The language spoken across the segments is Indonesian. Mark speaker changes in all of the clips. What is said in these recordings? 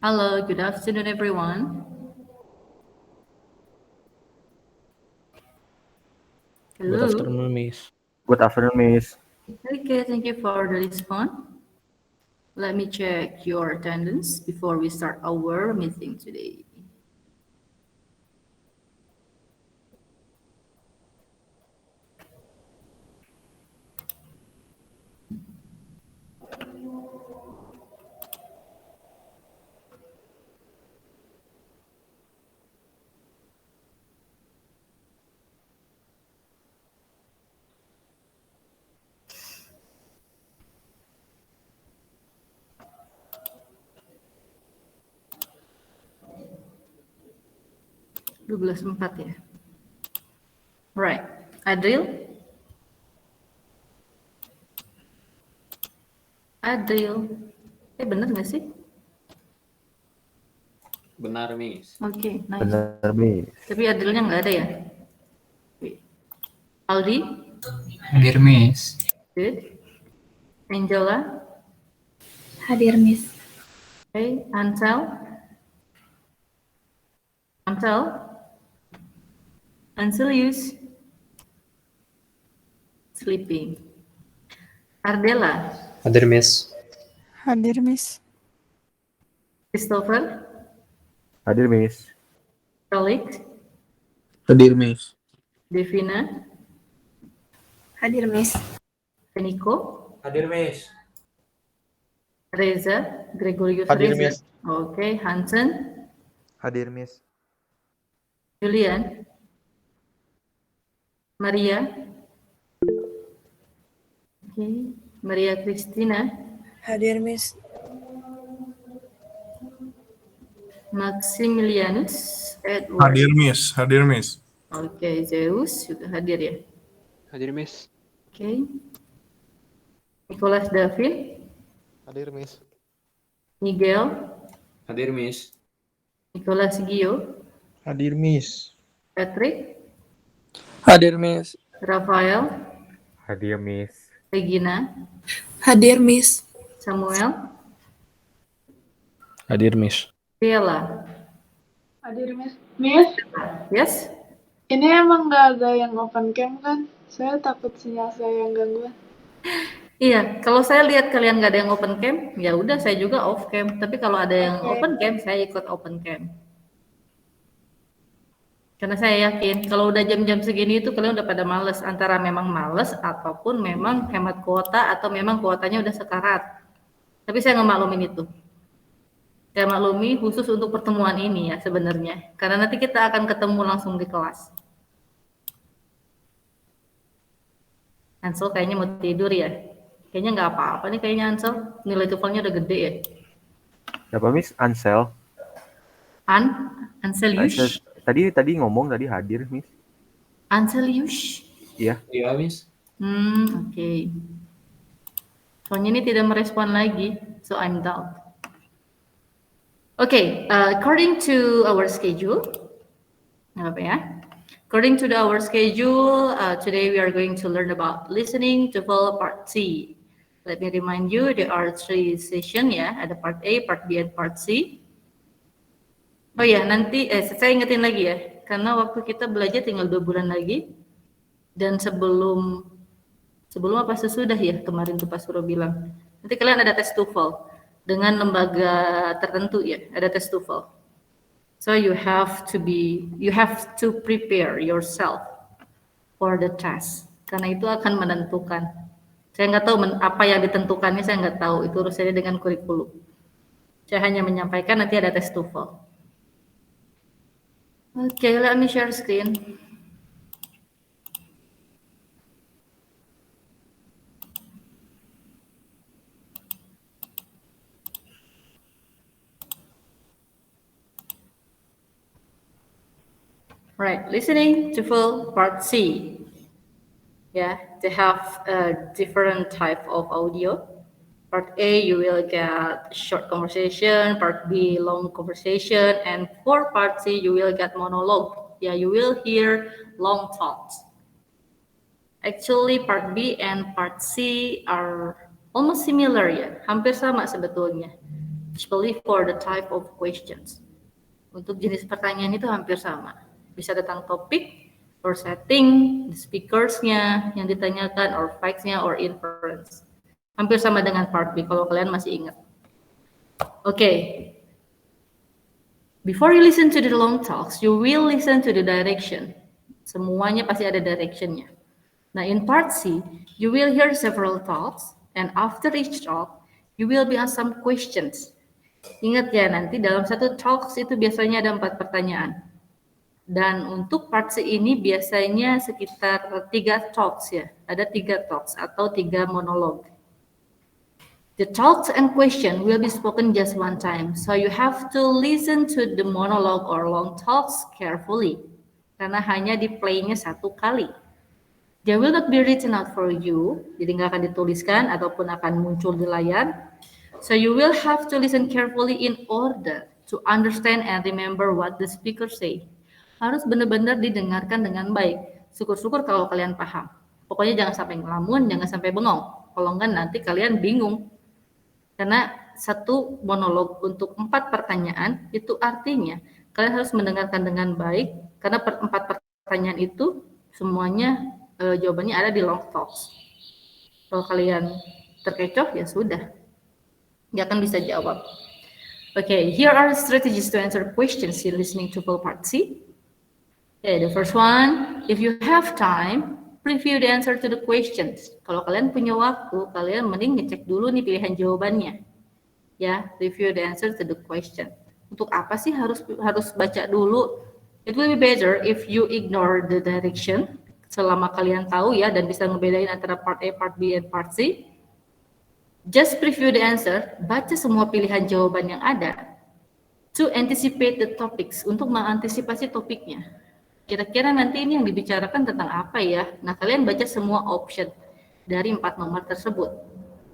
Speaker 1: Hello, good afternoon, everyone.
Speaker 2: Good
Speaker 1: Hello.
Speaker 2: afternoon, Miss.
Speaker 3: Good afternoon, Miss.
Speaker 1: Okay, thank you for the response. Let me check your attendance before we start our meeting today. (12.04 ya. Right. Adril? Adril. Bener nggak sih?
Speaker 2: Benar, Miss.
Speaker 1: Oke, nice.
Speaker 3: Benar, Miss.
Speaker 1: Tapi Adrilnya nggak ada ya? Aldi?
Speaker 4: Hadir, Miss.
Speaker 1: Good. Angela?
Speaker 5: Hadir, Miss.
Speaker 1: Okay. Ansel? Anselius? Sleeping. Ardella?
Speaker 6: Hadir, Miss.
Speaker 5: Hadir, Miss.
Speaker 1: Christopher?
Speaker 3: Hadir, Miss.
Speaker 1: Felix?
Speaker 2: Hadir, Miss.
Speaker 1: Devina?
Speaker 5: Hadir, Miss.
Speaker 1: Eniko?
Speaker 6: Hadir, Miss.
Speaker 1: Reza? Gregorius
Speaker 6: Hadir,
Speaker 1: Reza?
Speaker 6: Miss.
Speaker 1: Okay. Hansen?
Speaker 7: Hadir, Miss.
Speaker 1: Julian? Maria? Okay. Maria Cristina?
Speaker 5: Hadir, Miss.
Speaker 1: Maximilianus Edward?
Speaker 8: Hadir, Miss. Hadir, Miss.
Speaker 1: Oke, Zeus juga hadir ya.
Speaker 6: Hadir, Miss.
Speaker 1: Oke. Nicholas David?
Speaker 7: Hadir, Miss.
Speaker 1: Miguel?
Speaker 2: Hadir, Miss.
Speaker 1: Nicholas Gio?
Speaker 7: Hadir, Miss.
Speaker 1: Patrick?
Speaker 4: Hadir, Miss.
Speaker 1: Rafael?
Speaker 3: Hadir, Miss.
Speaker 1: Regina?
Speaker 5: Hadir, Miss.
Speaker 1: Samuel?
Speaker 2: Hadir, Miss.
Speaker 1: Bella?
Speaker 9: Hadir, Miss. Miss,
Speaker 1: Yes?
Speaker 9: ini emang nggak ada yang open cam kan? Saya takut sinyal saya yang gangguan.
Speaker 1: Iya, kalau saya lihat kalian nggak ada yang open cam, ya udah saya juga off cam. Tapi kalau ada yang
Speaker 9: Oke.
Speaker 1: open cam, saya ikut open cam. Karena saya yakin kalau udah jam-jam segini itu kalian udah pada males, antara memang males ataupun memang hemat kuota atau memang kuotanya udah sekarat. Tapi saya ngemaklumin itu. Saya maklumi khusus untuk pertemuan ini ya sebenarnya. Karena nanti kita akan ketemu langsung di kelas. Ansel kayaknya mau tidur ya. Kayaknya nggak apa-apa nih kayaknya Ansel. Nilai TOEFL-nya udah gede ya.
Speaker 3: Siapa, Miss? Ansel.
Speaker 1: Anselius.
Speaker 3: Tadi ngomong tadi hadir, Miss.
Speaker 1: Anselius.
Speaker 3: Iya.
Speaker 2: Iya, Miss.
Speaker 1: Oke. Soalnya ini tidak merespon lagi, so I'm down. Okay, according to our schedule, apa ya? According to our schedule, today we are going to learn about listening TOEFL Part C. Let me remind you, there are 3 session ya, ada Part A, Part B, and Part C. Oh ya, nanti saya ingetin lagi ya, karena waktu kita belajar tinggal 2 bulan lagi, dan sebelum apa sesudah ya kemarin tuh Pak Suro bilang, nanti kalian ada tes TOEFL dengan lembaga tertentu ya, ada tes TOEFL. So you have to prepare yourself for the test, karena itu akan menentukan. Saya nggak tahu apa yang ditentukannya, saya nggak tahu, itu urusannya dengan kurikulum. Saya hanya menyampaikan nanti ada tes TOEFL. Okay, let me share screen. Right, listening TOEFL Part C. Yeah, they have a different type of audio. Part A, you will get short conversation. Part B, long conversation. And for Part C, you will get monologue. Yeah, you will hear long thoughts. Actually, Part B and Part C are almost similar ya, hampir sama sebetulnya. especially for the type of questions. Untuk jenis pertanyaan itu hampir sama. Bisa tentang topik, or setting, the speakers-nya yang ditanyakan, or facts-nya, or inference. Hampir sama dengan part B, kalau kalian masih ingat. Okay. Before you listen to the long talks, you will listen to the direction. Semuanya pasti ada direction-nya. Now, in part C, you will hear several talks, and after each talk, you will be asked some questions. Ingat ya, nanti dalam satu talks itu biasanya ada 4 pertanyaan. Dan untuk part C ini biasanya sekitar 3 talks ya. Ada 3 talks atau 3 monolog. The talks and question will be spoken just one time, so you have to listen to the monologue or long talks carefully, karena hanya di-play-nya 1 kali. They will not be written out for you, jadi nggak akan dituliskan ataupun akan muncul di layar. So you will have to listen carefully in order to understand and remember what the speaker say. Harus benar-benar didengarkan dengan baik. Syukur-syukur kalau kalian paham. Pokoknya jangan sampai ngelamun, jangan sampai bengong. Kalau enggak nanti kalian bingung. Karena satu monolog untuk 4 pertanyaan itu artinya kalian harus mendengarkan dengan baik karena 4 pertanyaan itu semuanya jawabannya ada di long talks. Kalau kalian terkecoh ya sudah, nggak akan bisa jawab. Okay, here are strategies to answer questions in listening to full part C. Okay, the first one, if you have time, preview the answer to the questions. Kalau kalian punya waktu, kalian mending ngecek dulu nih pilihan jawabannya. Ya, review the answer to the question. Untuk apa sih harus baca dulu? It will be better if you ignore the direction selama kalian tahu ya dan bisa ngebedain antara part A, part B, and part C. Just preview the answer, baca semua pilihan jawaban yang ada. To anticipate the topics, untuk mengantisipasi topiknya. Kira-kira nanti ini yang dibicarakan tentang apa ya? Nah, kalian baca semua option dari 4 nomor tersebut.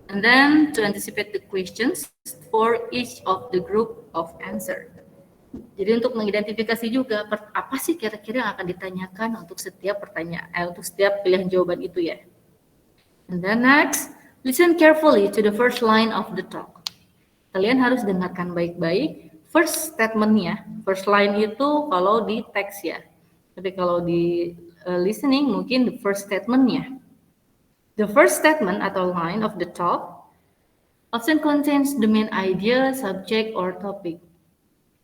Speaker 1: And then to anticipate the questions for each of the group of answer. Jadi untuk mengidentifikasi juga apa sih kira-kira yang akan ditanyakan untuk setiap pertanyaan, untuk setiap pilihan jawaban itu ya. And then next, listen carefully to the first line of the talk. Kalian harus dengarkan baik-baik first statement-nya. First line itu kalau di teks ya. Tapi kalau di listening mungkin the first statement-nya. The first statement atau line of the talk often contains the main idea, subject, or topic.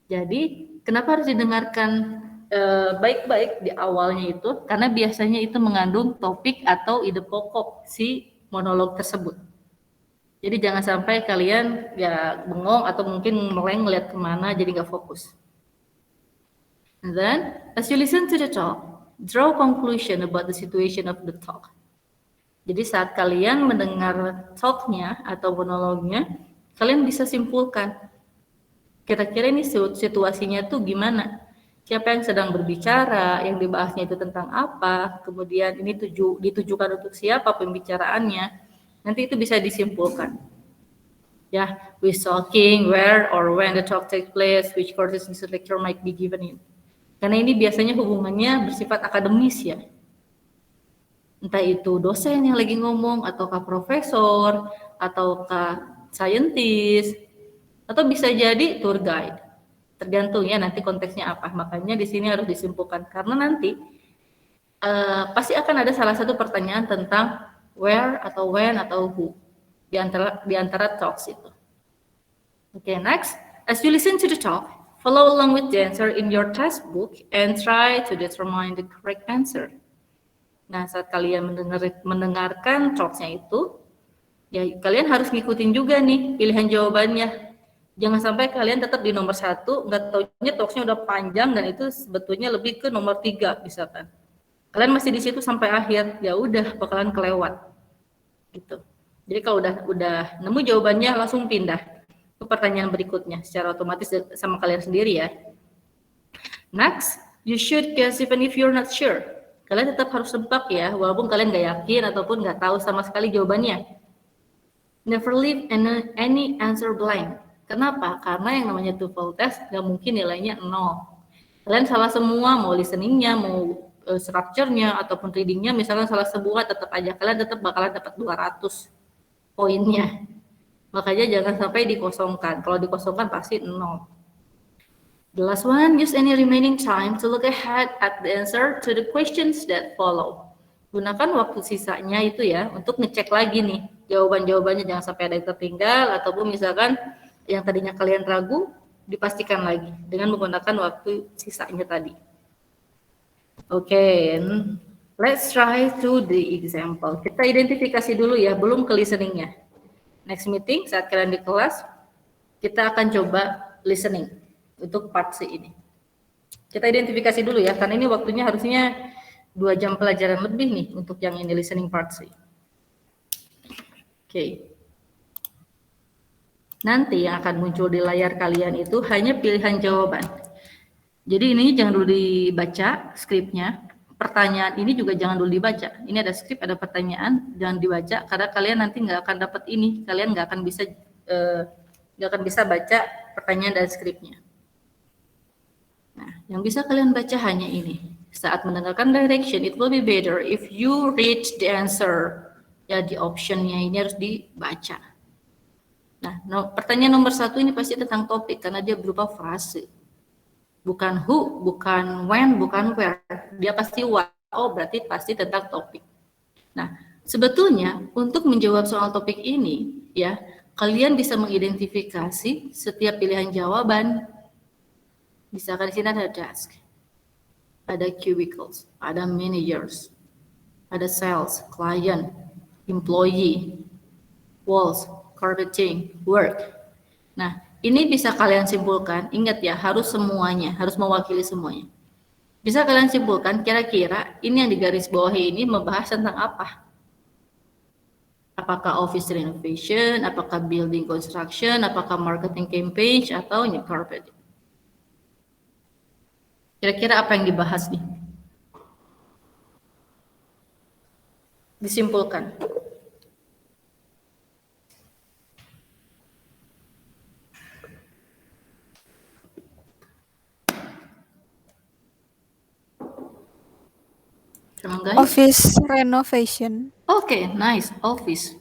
Speaker 1: Jadi kenapa harus didengarkan baik-baik di awalnya itu? Karena biasanya itu mengandung topik atau ide pokok si monolog tersebut. Jadi jangan sampai kalian ya bengong atau mungkin meleng ngeliat kemana jadi nggak fokus. And then, as you listen to the talk, draw conclusion about the situation of the talk. Jadi saat kalian mendengar talk-nya atau monolognya, kalian bisa simpulkan. Kira-kira ini situasinya tuh gimana? Siapa yang sedang berbicara, yang dibahasnya itu tentang apa, kemudian ini ditujukan untuk siapa pembicaraannya, nanti itu bisa disimpulkan. Ya, who is talking, where or when the talk takes place, which courses this lecture might be given in. Karena ini biasanya hubungannya bersifat akademis ya. Entah itu dosen yang lagi ngomong, ataukah profesor, ataukah scientist, atau bisa jadi tour guide. Tergantung ya nanti konteksnya apa. Makanya di sini harus disimpulkan. Karena nanti pasti akan ada salah satu pertanyaan tentang where, atau when, atau who. Di antara talks itu. Okay, next. As you listen to the talk, follow along with the answer in your textbook and try to determine the correct answer. Nah, saat kalian mendengarkan talks-nya itu, ya kalian harus ngikutin juga nih pilihan jawabannya. Jangan sampai kalian tetap di nomor 1, nggak taunya talks-nya udah panjang dan itu sebetulnya lebih ke nomor 3 misalkan. Kalian masih di situ sampai akhir, ya udah bakalan kelewat. Gitu. Jadi kalau udah nemu jawabannya langsung pindah ke pertanyaan berikutnya secara otomatis sama kalian sendiri ya. Next, you should guess even if you're not sure. Kalian tetap harus nebak ya, walaupun kalian nggak yakin ataupun nggak tahu sama sekali jawabannya. Never leave any answer blank. Kenapa? Karena yang namanya TOEFL test nggak mungkin nilainya 0. Kalian salah semua, mau listeningnya, mau structure-nya, ataupun reading-nya, misalnya salah sebuah tetap aja kalian tetap bakalan dapat 200 poinnya. Makanya jangan sampai dikosongkan. Kalau dikosongkan pasti 0. The last one, use any remaining time to look ahead at the answer to the questions that follow. Gunakan waktu sisanya itu ya untuk ngecek lagi nih jawaban-jawabannya, jangan sampai ada yang tertinggal, ataupun misalkan yang tadinya kalian ragu dipastikan lagi dengan menggunakan waktu sisanya tadi. Oke, let's try to the example. Kita identifikasi dulu ya, belum ke listeningnya. Next meeting saat kalian di kelas, kita akan coba listening untuk part C ini. Kita identifikasi dulu ya, karena ini waktunya harusnya 2 jam pelajaran lebih nih untuk yang ini listening part C. Oke. Nanti yang akan muncul di layar kalian itu hanya pilihan jawaban. Jadi ini jangan dulu dibaca skripnya. Pertanyaan ini juga jangan dulu dibaca. Ini ada skrip, ada pertanyaan, jangan dibaca karena kalian nanti nggak akan dapat ini. Kalian nggak akan bisa baca pertanyaan dan skripnya. Nah, yang bisa kalian baca hanya ini. Saat mendengarkan direction, it will be better if you read the answer. Ya, di optionnya ini harus dibaca. Nah, pertanyaan nomor 1 ini pasti tentang topik karena dia berupa frase. Bukan who, bukan when, bukan where. Dia pasti what. Oh, berarti pasti tentang topik. Nah, sebetulnya untuk menjawab soal topik ini, ya, kalian bisa mengidentifikasi setiap pilihan jawaban. Misalkan di sini ada desk, ada cubicles, ada managers, ada sales, client, employee, walls, carpeting, work. Nah, ini bisa kalian simpulkan, ingat ya, harus semuanya, harus mewakili semuanya. Bisa kalian simpulkan kira-kira ini yang di garis bawah ini membahas tentang apa? Apakah office renovation, apakah building construction, apakah marketing campaign, atau new carpet? Kira-kira apa yang dibahas nih? Disimpulkan. Come on, guys.
Speaker 5: Office renovation.
Speaker 1: Oke, nice. Office.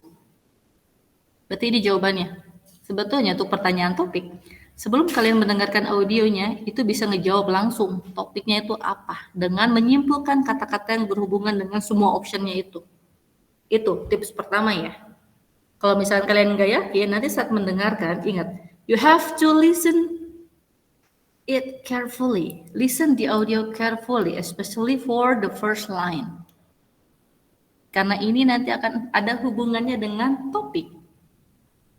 Speaker 1: Berarti ini jawabannya. Sebetulnya untuk pertanyaan topik, sebelum kalian mendengarkan audionya, itu bisa ngejawab langsung topiknya itu apa, dengan menyimpulkan kata-kata yang berhubungan dengan semua optionnya itu. Itu tips pertama ya. Kalau misalnya kalian nggak yakin, nanti saat mendengarkan, ingat, you have to listen it carefully. Listen the audio carefully, especially for the first line. Karena ini nanti akan ada hubungannya dengan topik.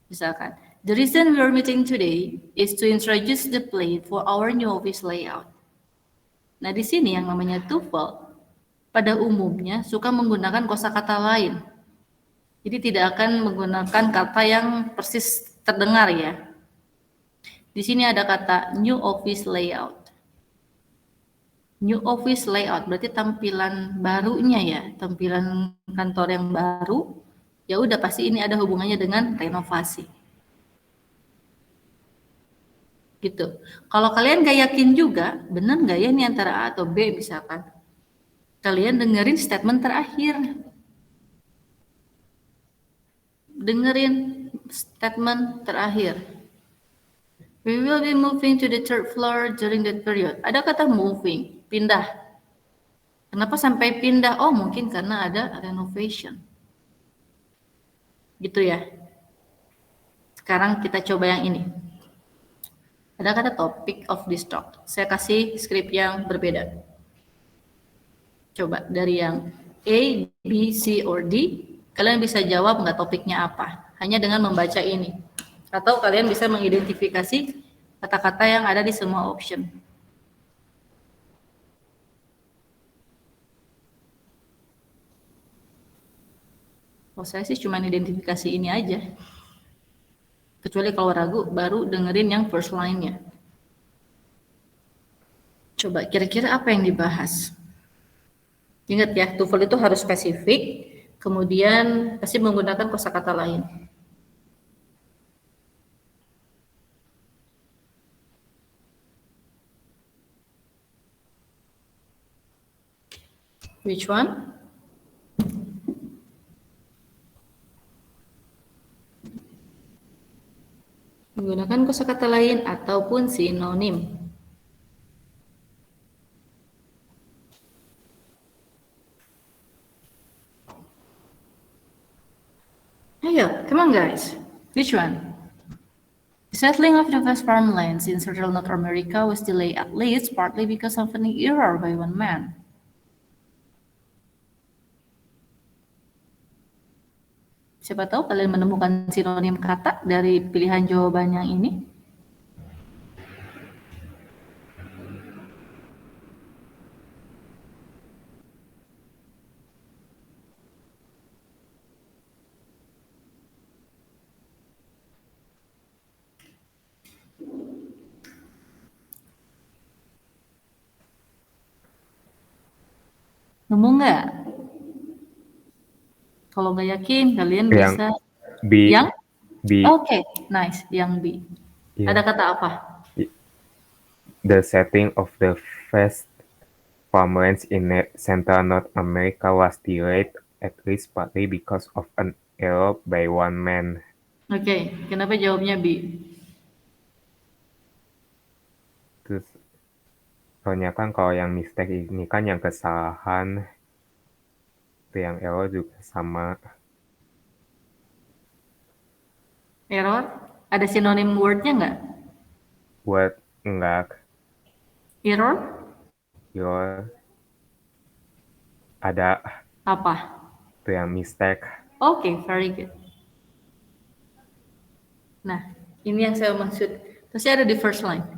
Speaker 1: Misalkan, the reason we are meeting today is to introduce the plan for our new office layout. Nah, di sini yang namanya TOEFL pada umumnya suka menggunakan kosakata lain. Jadi tidak akan menggunakan kata yang persis terdengar ya. Di sini ada kata new office layout. New office layout berarti tampilan barunya ya, tampilan kantor yang baru. Ya udah pasti ini ada hubungannya dengan renovasi. Gitu. Kalau kalian gak yakin juga, benar nggak ya ini antara A atau B misalkan? Kalian dengerin statement terakhir. Dengerin statement terakhir. We will be moving to the 3rd floor during that period. Ada kata moving, pindah. Kenapa sampai pindah? Oh, mungkin karena ada renovation. Gitu ya. Sekarang kita coba yang ini. Ada kata topic of this talk. Saya kasih skrip yang berbeda. Coba dari yang A, B, C, or D. Kalian bisa jawab nggak topiknya apa. Hanya dengan membaca ini. Atau kalian bisa mengidentifikasi kata-kata yang ada di semua option. Oh, saya sih cuma identifikasi ini aja. Kecuali kalau ragu, baru dengerin yang first line-nya. Coba, kira-kira apa yang dibahas? Ingat ya, TOEFL itu harus spesifik, kemudian pasti menggunakan kosakata lain. Which one? Menggunakan kosakata lain ataupun sinonim. Ayo, come on guys. Which one? The settling of the vast farmlands in central North America was delayed at least partly because of an error by one man. Siapa tahu kalian menemukan sinonim kata dari pilihan jawaban yang ini? Nemu nggak? Kalau nggak yakin, kalian
Speaker 3: Yang
Speaker 1: bisa
Speaker 3: B.
Speaker 1: yang
Speaker 3: B.
Speaker 1: Oke, nice, yang B.
Speaker 3: Iya.
Speaker 1: Ada kata apa?
Speaker 3: The setting of the vast farmlands in Central North America was delayed at least partly because of an error by one man.
Speaker 1: Oke, kenapa jawabnya B?
Speaker 3: Terus soalnya kan kalau yang mistake ini kan yang kesalahan, itu yang error juga sama.
Speaker 1: Error? Ada sinonim wordnya nggak?
Speaker 3: Buat enggak
Speaker 1: Error?
Speaker 3: error ada
Speaker 1: Apa?
Speaker 3: itu yang mistake.
Speaker 1: Oke, very good. Nah, ini yang saya maksud. Terus ada di first line.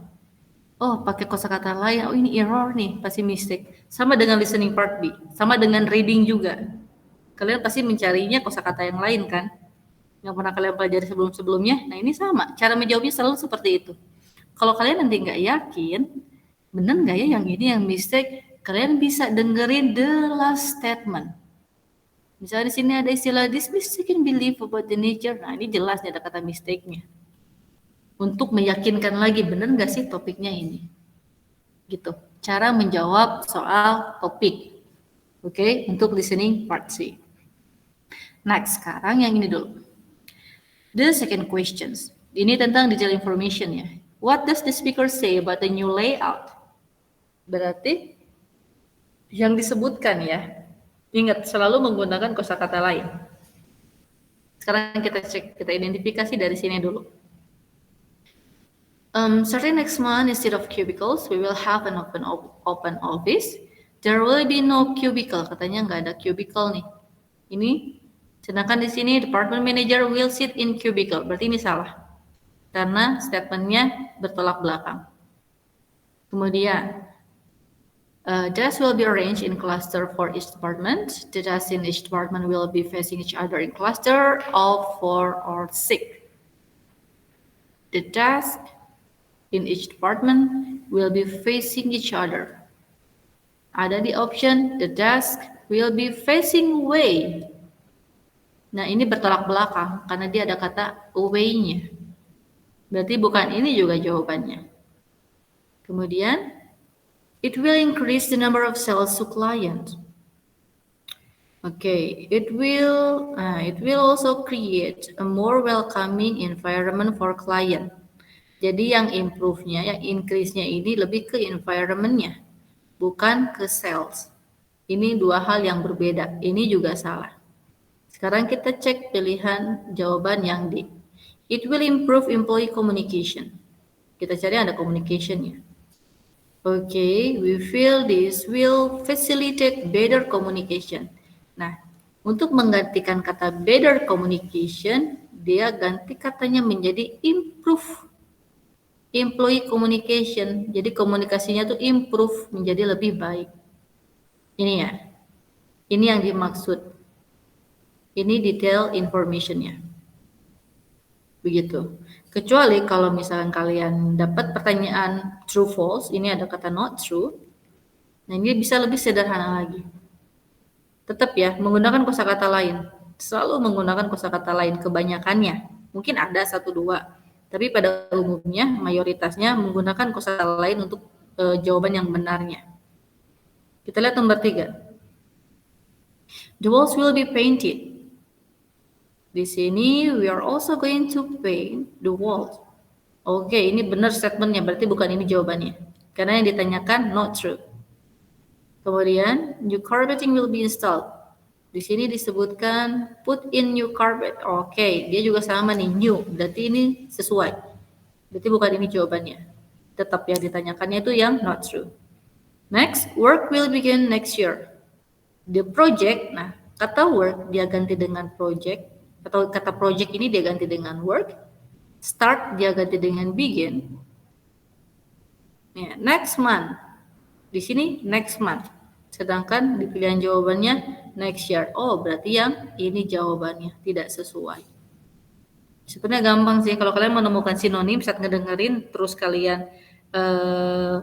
Speaker 1: Oh, pakai kosakata lain. Oh, ini error nih, pasti mistake. Sama dengan listening part B, sama dengan reading juga. Kalian pasti mencarinya kosakata yang lain kan? Yang pernah kalian pelajari sebelum-sebelumnya. Nah, ini sama. Cara menjawabnya selalu seperti itu. Kalau kalian nanti nggak yakin, bener nggak ya yang ini yang mistake, kalian bisa dengerin the last statement. Misalnya di sini ada istilah this mistaken belief about the nature. Nah, ini jelas nih ada kata mistake-nya. Untuk meyakinkan lagi bener nggak sih topiknya ini. Gitu. Cara menjawab soal topik. Oke, untuk listening part C. Next, sekarang yang ini dulu. The second questions. Ini tentang detail information ya. What does the speaker say about the new layout? Berarti yang disebutkan ya. Ingat, selalu menggunakan kosakata lain. Sekarang kita cek, kita identifikasi dari sini dulu. Starting next month, instead of cubicles, we will have an open office. There will be no cubicle. Katanya nggak ada cubicle nih. Ini, sedangkan di sini department manager will sit in cubicle. Berarti ini salah. Karena statementnya bertolak belakang. Kemudian, desks will be arranged in cluster for each department. The desks in each department will be facing each other in cluster of 4 or 6. The desk in each department will be facing each other. Ada di option, the desk will be facing away. Nah, ini bertolak belakang karena dia ada kata away-nya. Berarti bukan ini juga jawabannya. Kemudian, it will increase the number of sales to client. Okay, it will also create a more welcoming environment for client. Jadi yang improve-nya, yang increase-nya ini lebih ke environment-nya, bukan ke sales. Ini dua hal yang berbeda. Ini juga salah. Sekarang kita cek pilihan jawaban yang D. It will improve employee communication. Kita cari ada communication-nya. Okay, we feel this will facilitate better communication. Nah, untuk menggantikan kata better communication, dia ganti katanya menjadi improve employee communication. Jadi komunikasinya tuh improve, menjadi lebih baik. Ini ya. Ini yang dimaksud. Ini detail information-nya. Begitu. Kecuali kalau misalkan kalian dapat pertanyaan true false, ini ada kata not true. Nah, ini bisa lebih sederhana lagi. Tetap ya, menggunakan kosakata lain. Selalu menggunakan kosakata lain kebanyakannya. Mungkin ada 1-2, tapi pada umumnya mayoritasnya menggunakan kosakata lain untuk jawaban yang benarnya. Kita lihat nomor 3. The walls will be painted. Di sini we are also going to paint the walls. Oke, ini benar statementnya, berarti bukan ini jawabannya. Karena yang ditanyakan not true. Kemudian, new carpeting will be installed. Di sini disebutkan put in new carpet. Oke, dia juga sama nih, new. Berarti ini sesuai. Berarti bukan ini jawabannya. Tetap yang ditanyakannya itu yang not true. Next, work will begin next year. The project, nah kata work dia ganti dengan project. Atau kata project ini dia ganti dengan work. Start dia ganti dengan begin. Ya, next month. Di sini next month. Sedangkan di pilihan jawabannya next year. Oh, berarti yang ini jawabannya tidak sesuai. Sebenarnya gampang sih kalau kalian menemukan sinonim saat ngedengerin terus kalian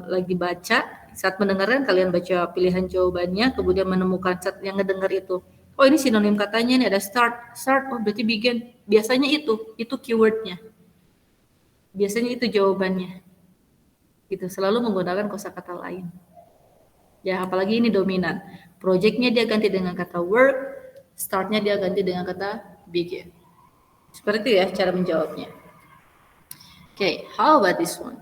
Speaker 1: lagi baca, saat mendengarkan kalian baca pilihan jawabannya, kemudian menemukan saat yang ngedenger itu. Oh, ini sinonim katanya nih ada start. Start oh berarti begin. Biasanya itu keywordnya. Biasanya itu jawabannya. Gitu, selalu menggunakan kosakata lain. Ya, apalagi ini dominan. Project-nya dia ganti dengan kata work, start-nya dia ganti dengan kata begin. Seperti itu ya cara menjawabnya. Okay, how about this one?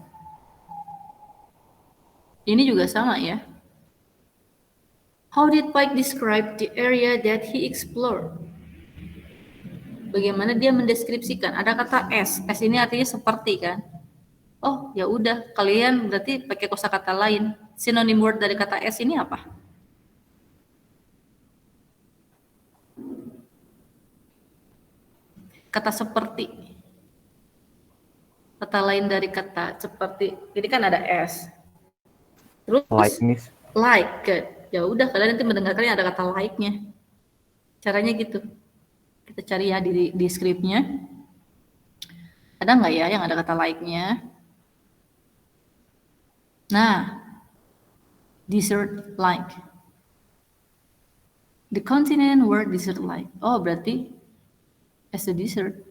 Speaker 1: Ini juga sama ya. How did Pike describe the area that he explored? Bagaimana dia mendeskripsikan? Ada kata S. S ini artinya seperti kan? Oh, ya udah, kalian berarti pakai kosakata lain. Synonym word dari kata S ini apa? Kata seperti. Kata lain dari kata seperti. Ini kan ada S. Terus
Speaker 3: Like, Miss.
Speaker 1: like. Ya udah, kalian nanti mendengarkan ada kata like-nya. Caranya gitu. Kita cari ya di skripnya. Ada nggak ya yang ada kata like-nya? Nah, desert like. The continent were desert like. Oh, berarti as a desert.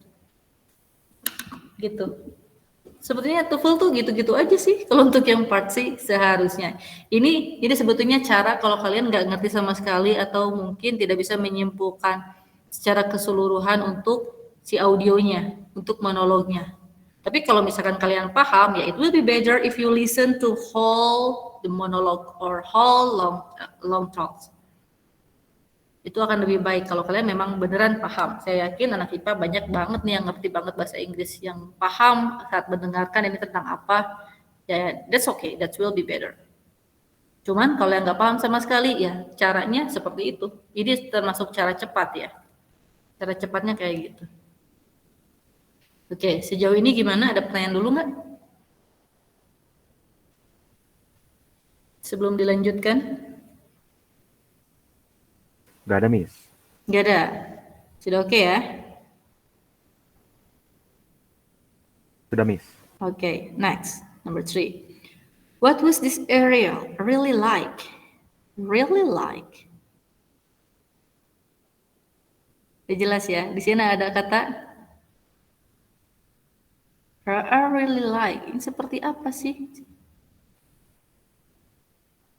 Speaker 1: Gitu. Sebetulnya TOEFL tuh gitu-gitu aja sih kalau untuk yang part C seharusnya. Ini sebetulnya cara kalau kalian nggak ngerti sama sekali atau mungkin tidak bisa menyimpulkan secara keseluruhan untuk si audionya, untuk monolognya. Tapi kalau misalkan kalian paham, ya it will be better if you listen to whole the monologue or whole long talks. Itu akan lebih baik kalau kalian memang beneran paham. Saya yakin anak IPA banyak banget nih yang ngerti banget bahasa Inggris, yang paham saat mendengarkan ini tentang apa. Ya, that's okay, that will be better. Cuman kalau yang nggak paham sama sekali, ya caranya seperti itu. Ini termasuk cara cepat ya. Cara cepatnya kayak gitu. Oke, sejauh ini gimana? Ada pertanyaan dulu nggak? Sebelum dilanjutkan?
Speaker 3: Gak ada, Miss.
Speaker 1: Nggak ada. Sudah oke ya?
Speaker 3: Sudah, Miss.
Speaker 1: Okay, next, number 3. What was this area really like? Really like. Udah jelas ya, di sini ada kata I really like. Ini seperti apa sih?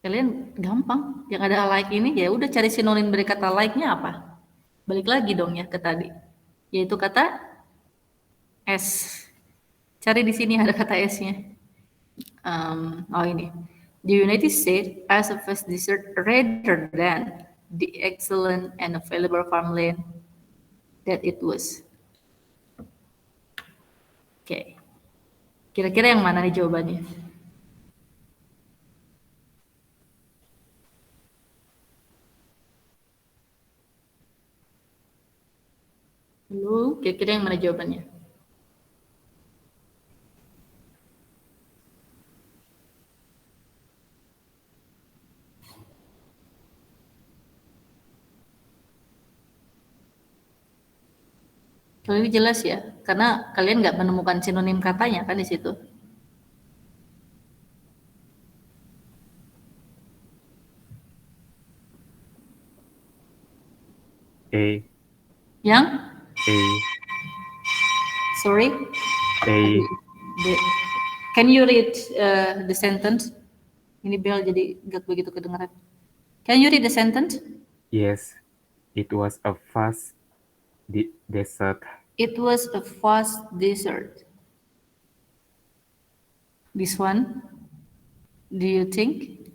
Speaker 1: Kalian gampang, yang ada like ini ya udah cari sinonim dari kata like-nya apa? Balik lagi dong ya ke tadi, yaitu kata S. Cari di sini ada kata S-nya. Oh ini, the United States as a first desert rather than the excellent and available farmland that it was. Oke. Kira-kira yang mana nih jawabannya? Halo, kira-kira yang mana jawabannya? Kalau ini jelas ya, karena kalian nggak menemukan sinonim katanya kan di situ.
Speaker 3: A.
Speaker 1: Yang?
Speaker 3: A.
Speaker 1: Sorry?
Speaker 3: A.
Speaker 1: Can you read the sentence? Ini bel jadi nggak begitu kedengaran. Can you read the sentence?
Speaker 3: Yes. It was a vast desert.
Speaker 1: It was a vast desert. This one, do you think?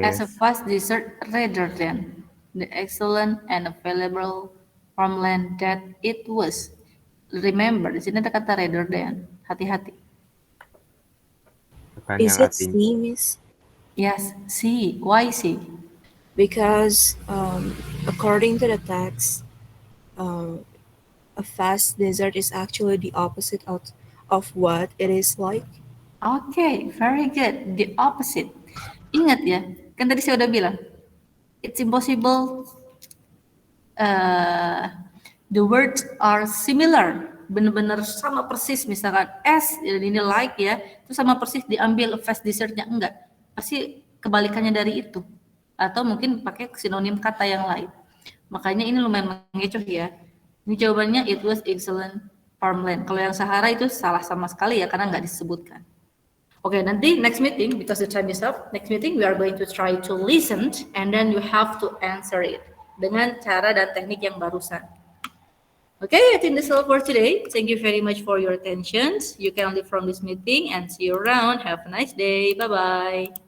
Speaker 1: As a
Speaker 3: Yes.
Speaker 1: vast desert rather than the excellent and available farmland that it was. Remember, di sini ada kata rather than. Hati-hati.
Speaker 3: Bukan
Speaker 8: Is
Speaker 3: yang
Speaker 8: it
Speaker 3: artinya.
Speaker 8: C, Miss?
Speaker 1: Yes, see. Why see?
Speaker 8: Because according to the text, um, a vast desert is actually the opposite of what it is like.
Speaker 1: Okay, very good. The opposite. Ingat ya, kan tadi saya udah bilang, it's impossible. The words are similar, benar-benar sama persis. Misalkan as ini like ya, itu sama persis diambil fast desertnya enggak. Pasti kebalikannya dari itu. Atau mungkin pakai sinonim kata yang lain. Makanya ini lumayan mengecoh ya. Ini jawabannya it was excellent farmland. Kalau yang Sahara itu salah sama sekali ya karena nggak disebutkan. Oke, nanti next meeting, because the time is up, next meeting we are going to try to listen and then you have to answer it dengan cara dan teknik yang barusan. Okay, I think that's all for today. Thank you very much for your attention. You can leave from this meeting and see you around. Have a nice day. Bye-bye.